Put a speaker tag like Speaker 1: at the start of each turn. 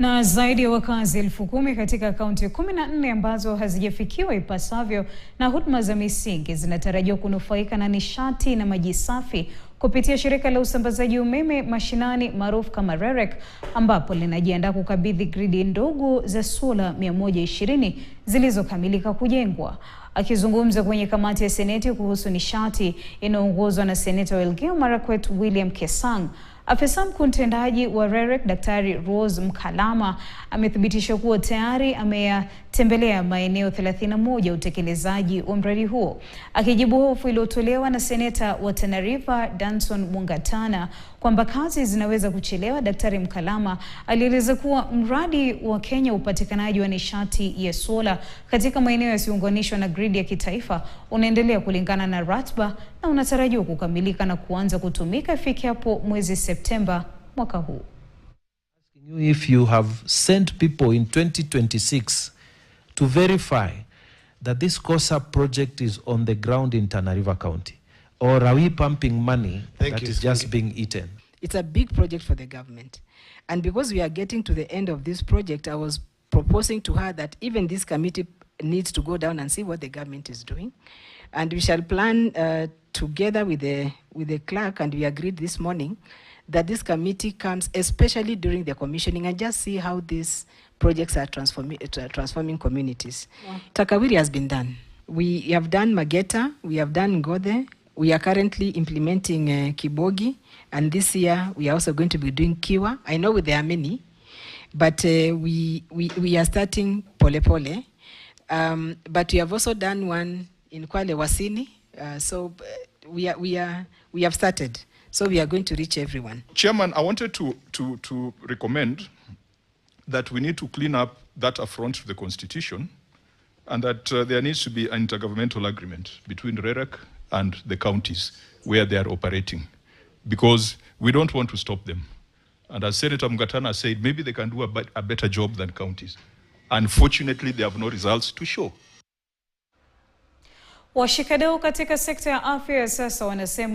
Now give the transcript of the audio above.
Speaker 1: Na zaidi ya wakazi 10,000 katika kaunti 14 ambazo hazijafikiwa ipasavyo na huduma za misingi zinatarajiwa kunufaika na nishati na maji safi kupitia shirika la usambazaji umeme mashinani maarufu kama REREC, ambapo linajiandaa kukabidhi gridi ndogo za Sola 120 zilizokamilika kujengwa. Akizungumza kwenye kamati ya seneti kuhusu nishati inayoongozwa na seneta wa Elgeyo Marakwet William Kesang, afisa mkuu mtendaji wa REREC Daktari Rose Mkalama amethibitisha kuwa tayari ameyatembelea maeneo 31 ya utekelezaji wa mradi huo. Akijibu hofu iliyotolewa na seneta wa Tana River Danson Mungatana kwamba kazi zinaweza kuchelewa, Daktari Mkalama alieleza kuwa mradi wa Kenya upatikanaji wa nishati ya sola katika maeneo yasiyounganishwa na gridi ya kitaifa unaendelea kulingana na ratiba na unatarajiwa kukamilika na kuanza kutumika ifikapo mwezi Septemba mwaka huu.
Speaker 2: If you have sent people in 2026 to verify that this COSA project is on the ground in Tana River County, or are we pumping money that is just being eaten?
Speaker 3: It's a big project for the government. And because we are getting to the end of this project, I was proposing to her that even this committee needs to go down and see what the government is doing. And we shall plan together with the clerk, and we agreed this morning that this committee comes especially during the commissioning and just see how these projects are transforming communities. Yeah. Takawiri has been done. We have done Mageta, we have done Ngode, we are currently implementing Kibogi, and this year we are also going to be doing Kiwa. I know there are many, but we are starting pole pole. But we have also done one in Kwale Wasini, so we have started. So we are going to reach everyone.
Speaker 4: Chairman, I wanted to recommend that we need to clean up that affront to the Constitution, and that there needs to be an intergovernmental agreement between REREC and the counties where they are operating, because we don't want to stop them. And as Senator Mungatana said, maybe they can do a better job than counties. Unfortunately, they have no results to show.
Speaker 1: Washikadau katika sekta ya afya sasa wanasema